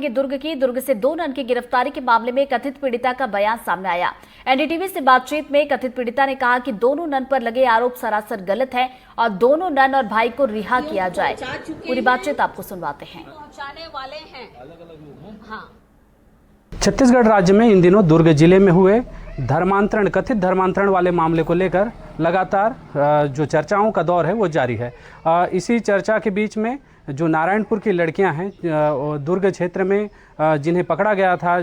दुर्ग से 2 नन की गिरफ्तारी के मामले में कथित पीड़िता का बयान सामने आया। एनडीटीवी से बातचीत में कथित पीड़िता ने कहा कि दोनों नन पर लगे आरोप सरासर गलत है और दोनों नन और भाई को रिहा किया जाए। पूरी बातचीत आपको सुनवाते हैं। छत्तीसगढ़ राज्य में इन दिनों दुर्ग जिले में हुए कथित धर्मांतरण वाले मामले को लेकर लगातार जो चर्चाओं का दौर है वो जारी है। इसी चर्चा के बीच में जो नारायणपुर की लड़कियां हैं दुर्ग क्षेत्र में जिन्हें पकड़ा गया था,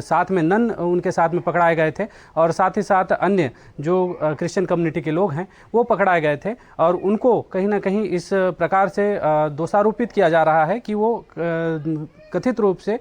साथ में नन उनके साथ में पकड़ाए गए थे और साथ ही साथ अन्य जो क्रिश्चियन कम्युनिटी के लोग हैं वो पकड़ाए गए थे और उनको कहीं ना कहीं इस प्रकार से दोषारोपित किया जा रहा है कि वो कथित रूप से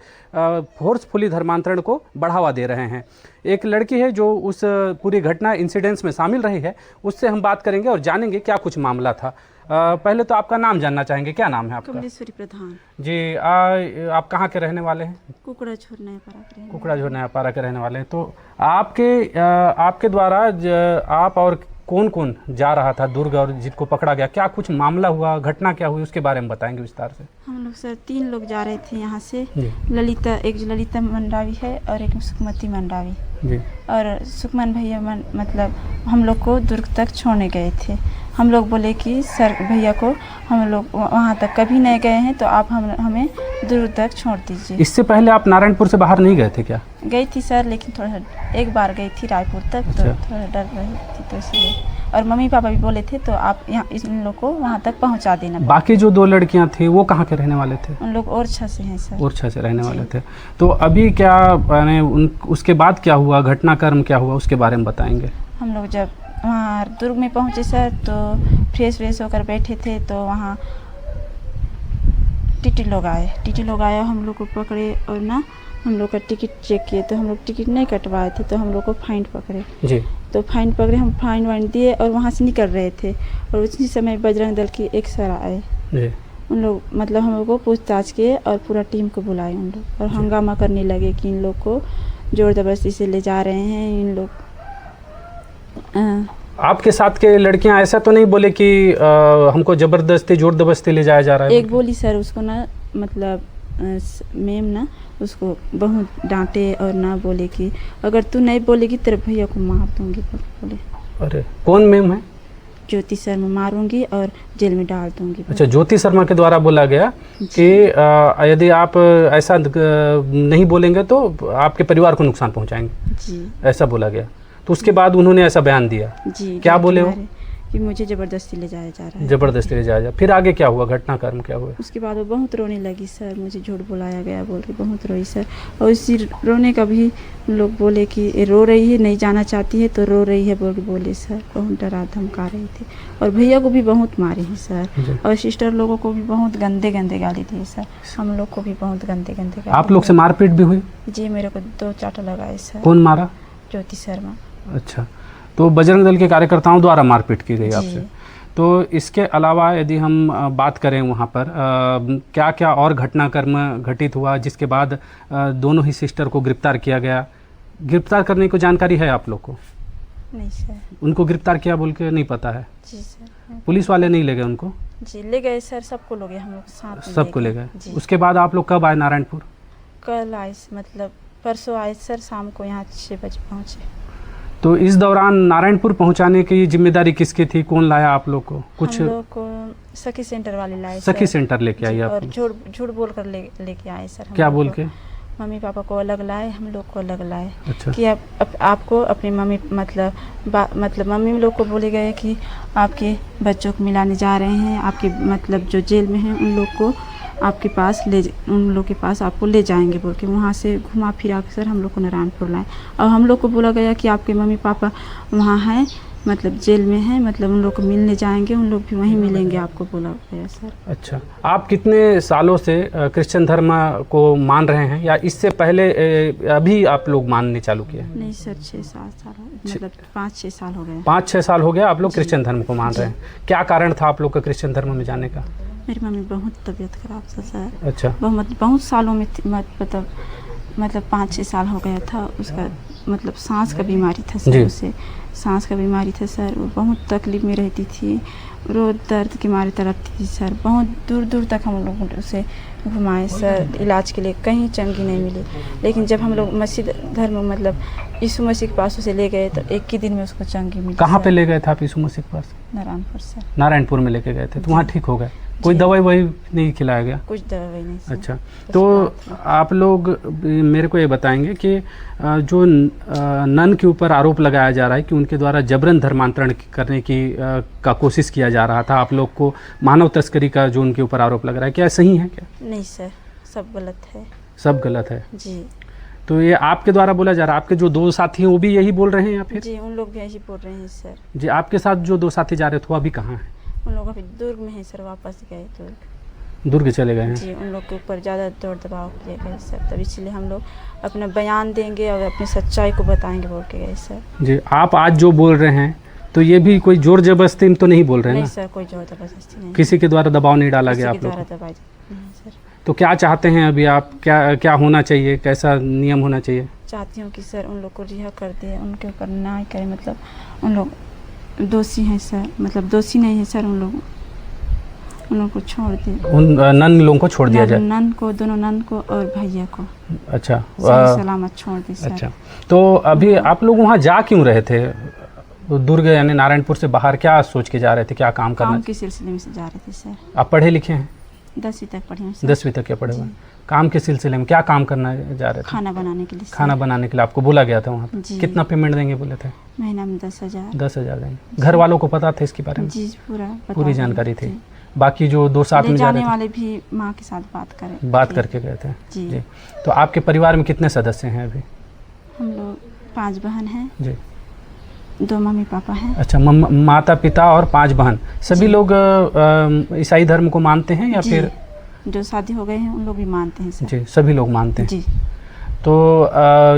फोर्सफुली धर्मांतरण को बढ़ावा दे रहे हैं। एक लड़की है जो उस पूरी घटना इंसिडेंट्स में शामिल रही है, उससे हम बात करेंगे और जानेंगे क्या कुछ मामला था। पहले तो आपका नाम जानना चाहेंगे, क्या नाम है आपका? कमलेश्वरी प्रधान जी। आप कहाँ के रहने वाले हैं? कुकड़ाझोर नयापारा कुकड़ाझोर नयापारा के रहने वाले हैं। तो आपके द्वारा आप और कौन कौन जा रहा था दुर्ग और जिसको पकड़ा गया, क्या कुछ मामला हुआ, घटना क्या हुई, उसके बारे में बताएंगे विस्तार से। हम लोग सर 3 लोग जा रहे थे यहाँ से। एक ललिता मंडावी है और एक सुखमती मंडावी जी। और सुखमन भैया मतलब हम लोग को दुर्ग तक छोड़ने गए थे। हम लोग बोले कि सर भैया को हम लोग वहाँ तक कभी नहीं गए हैं तो आप हमें दुर्ग तक छोड़ दीजिए। इससे पहले आप नारायणपुर से बाहर नहीं गए थे क्या? गई थी सर, लेकिन थोड़ा एक बार गई थी रायपुर तक। अच्छा। तो थोड़ा डर रही थी तो इसलिए, और मम्मी पापा भी बोले थे तो आप यहाँ इन लोग को वहाँ तक पहुँचा देना। बाकी जो 2 लड़कियाँ थी वो कहाँ के रहने वाले थे? उन लोग ओरछा से हैं सर। ओरछा से रहने वाले थे। तो अभी क्या उसके बाद क्या हुआ, घटनाक्रम क्या हुआ, उसके बारे में बताएंगे। हम लोग जब वहाँ दुर्ग में पहुँचे सर तो फ्रेश होकर बैठे थे तो वहाँ टीटी लोग आए, हम लोग को पकड़े और ना हम लोग का टिकट चेक किए तो हम लोग टिकट नहीं कटवाए थे तो हम लोग को फाइन पकड़े जी। तो फाइन पकड़े, हम फाइन वाइन दिए और वहाँ से निकल रहे थे और उसी समय बजरंग दल की एक सर आए जी। उन लोग मतलब हम लोग को पूछताछ किए और पूरा टीम को बुलाए उन लोग और हंगामा करने लगे कि इन लोग को जोर जबरदस्ती से ले जा रहे हैं। इन लोग आपके साथ के लड़कियां ऐसा तो नहीं बोले कि हमको जबरदस्ती जोर जबरदस्ती ले जाया जा रहा है? एक बोली सर उसको ना मतलब मैम ना उसको बहुत डांटे और ना बोले कि अगर तू नहीं बोलेगी तेरे भैया को मार दूंगी बोले। अरे कौन मैम है? ज्योति शर्मा, मारूंगी और जेल में डाल दूंगी। अच्छा, ज्योति शर्मा के द्वारा बोला गया कि यदि आप ऐसा नहीं बोलेंगे तो आपके परिवार को नुकसान पहुंचाएंगे जी, ऐसा बोला गया। तो उसके बाद उन्होंने ऐसा बयान दिया जी। क्या बोले हो? कि मुझे ज़बरदस्ती ले जाया जा रहा है। जबरदस्ती ले जाया जा। फिर आगे क्या हुआ, घटनाक्रम क्या हुआ? उसके बाद वो बहुत रोने लगी सर, मुझे झूठ बुलाया गया बोल के बहुत रोई सर। और इसी रोने का भी लोग बोले कि रो रही है, नहीं जाना चाहती है तो रो रही है बोल के बोले सर। बहुत डरा धमका रही थी और भैया को भी बहुत मारे हैं सर और सिस्टर लोगों को भी बहुत गंदे गाली दिए सर। हम लोग को भी बहुत गंदे गाली। आप लोग से मारपीट भी हुई? जी, मेरे को 2 चाटा लगाए सर। कौन मारा? ज्योति शर्मा। अच्छा, तो बजरंग दल के कार्यकर्ताओं द्वारा मारपीट की गई आपसे। तो इसके अलावा यदि हम बात करें वहाँ पर क्या क्या और घटनाक्रम घटित हुआ जिसके बाद दोनों ही सिस्टर को गिरफ्तार किया गया? गिरफ्तार करने को जानकारी है आप लोग को? नहीं सर। उनको गिरफ्तार किया बोल के नहीं पता है? जी सर। पुलिस वाले नहीं ले गए उनको? जी ले गए सर, सबको ले गए, हम लोग साथ में सबको ले गए। उसके बाद आप लोग कब आए नारायणपुर? कल आए, मतलब परसों आए सर, शाम को यहाँ 6 बजे पहुँचे। तो इस दौरान नारायणपुर पहुंचाने की जिम्मेदारी किसकी थी? कौन लाया आप लोग को? कुछ हम लोग को सखी सेंटर वाले लाए। सखी सेंटर लेके आई आप? और झूठ बोल कर लेके आए सर। क्या बोल के? मम्मी पापा को अलग लाए, हम लोग को अलग लाए। अच्छा। कि आपको अपनी मम्मी मतलब मम्मी लोग को बोले गए कि आपके बच्चों को मिलाने जा रहे हैं, आपके मतलब जो जेल में हैं उन लोग को आपके पास उन लोग के पास आपको ले जाएंगे बोल के वहाँ से घुमा फिरा के सर हम लोग को नारायणपुर लाए। और हम लोग को बोला गया कि आपके मम्मी पापा वहाँ हैं, मतलब जेल में हैं, मतलब उन लोग को मिलने जाएंगे, उन लोग भी वहीं मिलेंगे आपको बोला गया सर। अच्छा, आप कितने सालों से क्रिश्चियन धर्म को मान रहे हैं या इससे पहले अभी आप लोग मानने चालू किए? नहीं सर, 6-7 साल मतलब 5-6 साल हो गए। 5-6 साल हो गया आप लोग क्रिश्चियन धर्म को मान रहे हैं। क्या कारण था आप लोग का क्रिश्चियन धर्म में जाने का? मेरी मम्मी बहुत तबीयत खराब था सर। अच्छा। बहुत सालों में मतलब 5-6 साल हो गया था उसका मतलब सांस का बीमारी था जी। सर, उसे सांस का बीमारी था सर। वो बहुत तकलीफ में रहती थी, रोज़ दर्द के मारे तड़पती थी सर। बहुत दूर दूर तक हम लोग उसे घुमाए सर इलाज के लिए, कहीं चंगी नहीं मिली। लेकिन जब हम लोग मस्जिद धर्म मतलब यीशु मसीह के पास उसे ले गए तो एक ही दिन में उसको चंगी मिली। कहाँ सर। पे ले गए थे आप यीशु मसीह के पास? नारायणपुर सर। नारायणपुर में लेके गए थे, तो जी। वहाँ ठीक हो गए? कोई जी। दवाई वही नहीं खिलाया गया? कुछ दवाई नहीं सर। अच्छा, कुछ तो बात नहीं। आप लोग मेरे को ये बताएंगे कि जो नन के ऊपर आरोप लगाया जा रहा है कि उनके द्वारा जबरन धर्मांतरण करने की का कोशिश किया जा रहा था, आप लोग को मानव तस्करी का जो उनके ऊपर आरोप लग रहा है, क्या सही है क्या? नहीं सर, सब गलत है। सब गलत है? जी तो ये आपके द्वारा बोला जा रहा है, आपके जो दो साथी हैं वो भी यही बोल रहे हैं या फिर? जी, उन लोग भी ऐसे बोल रहे हैं सर। जी, आपके साथ जो दो साथी जा रहे थे वो अभी कहाँ हैं? उन लोग अभी दुर्ग में है सर, वापस गए दुर्ग। दुर्ग चले गए हैं? जी, उन लोग के ऊपर ज़्यादा दौड़ दबाव किए गए सर, तब इसलिए हम लोग अपना बयान देंगे और अपनी सच्चाई को बताएंगे बोल के गए सर। जी, आप आज जो बोल रहे हैं तो ये भी कोई जोर जबरदस्ती तो नहीं बोल रहे हैं नहीं ना? सर, कोई जोर जबरदस्ती नहीं। किसी के द्वारा दबाव नहीं डाला किसी गया के आप लोग द्वारा को? दबाई नहीं सर। तो क्या चाहते हैं अभी आप, क्या होना चाहिए, कैसा नियम होना चाहिए? चाहती हूँ कि सर उन लोग को रिहा कर दे, उनके ऊपर न्याय करे। मतलब उन लोग दोषी हैं सर, मतलब दोषी नहीं है सर, उन लोगों को छोड़ दे। उन नन लोगों को छोड़ दिया जाए? नन को, दोनों नन को और भैया को अच्छा, सही सलामत छोड़ दे सर। अच्छा, तो अभी आप लोग वहाँ जा क्यों रहे थे? दुर्ग यानी नारायणपुर से बाहर क्या सोच के जा रहे थे, क्या काम करना? काम के सिलसिले में से जा रहे थे सर। आप पढ़े लिखे हैं? 10वीं तक पढ़ी हूँ सर। 10वीं तक के पढ़े हुए हैं। काम के सिलसिले में क्या काम करना जा रहे थे? खाना बनाने के लिए सर। खाना बनाने के लिए आपको बोला गया था वहाँ पे? जी। कितना पेमेंट देंगे बोले थे? महीना में 10,000। 10,000 देंगे। घर वालों को पता था इसके बारे में? जी, पूरा बता पूरी दें। जानकारी थी? जी। बाकी जो दो साथ ले में जा जाने रहे थे, वाले भी माँ के साथ बात करके गए थे? जी। जी, तो आपके परिवार में कितने सदस्य हैं अभी? हम लोग 5 बहन हैं, जी, 2 मम्मी पापा हैं। अच्छा, माता पिता और 5 बहन, सभी जी। लोग ईसाई धर्म को मानते हैं या जी, फिर? जो शादी हो गए हैं उन लोग भी मानते हैं सर। जी, सभी लोग मानते हैं। जी। तो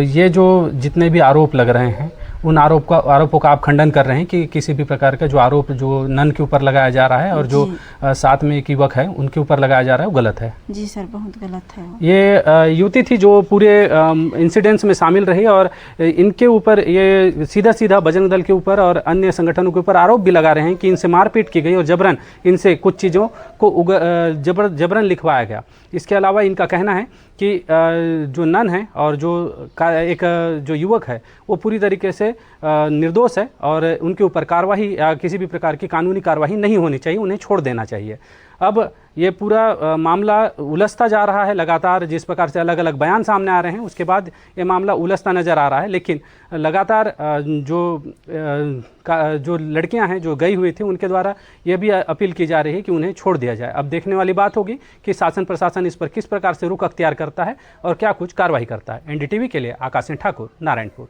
ये जो जितने भी आरोप लग रहे हैं उन आरोपों का आप खंडन कर रहे हैं कि किसी भी प्रकार का जो आरोप जो नन के ऊपर लगाया जा रहा है और जो साथ में एक युवक है उनके ऊपर लगाया जा रहा है वो गलत है? जी सर, बहुत गलत है वो। ये युवती थी जो पूरे इंसिडेंट्स में शामिल रही और इनके ऊपर ये सीधा सीधा बजरंग दल के ऊपर और अन्य संगठनों के ऊपर आरोप भी लगा रहे हैं कि इनसे मारपीट की गई और जबरन इनसे कुछ चीज़ों को जबरन लिखवाया गया। इसके अलावा इनका कहना है कि जो नन है और जो युवक है वो पूरी तरीके से निर्दोष है और उनके ऊपर कार्रवाई या किसी भी प्रकार की कानूनी कार्रवाई नहीं होनी चाहिए, उन्हें छोड़ देना चाहिए। अब ये पूरा मामला उलझता जा रहा है लगातार, जिस प्रकार से अलग अलग बयान सामने आ रहे हैं उसके बाद ये मामला उलझता नज़र आ रहा है। लेकिन लगातार जो लड़कियां हैं जो गई हुई थी उनके द्वारा ये भी अपील की जा रही है कि उन्हें छोड़ दिया जाए। अब देखने वाली बात होगी कि शासन प्रशासन इस पर किस प्रकार से रुख अख्तियार करता है और क्या कुछ कार्रवाई करता है। NDTV के लिए आकाश सिंह ठाकुर, नारायणपुर।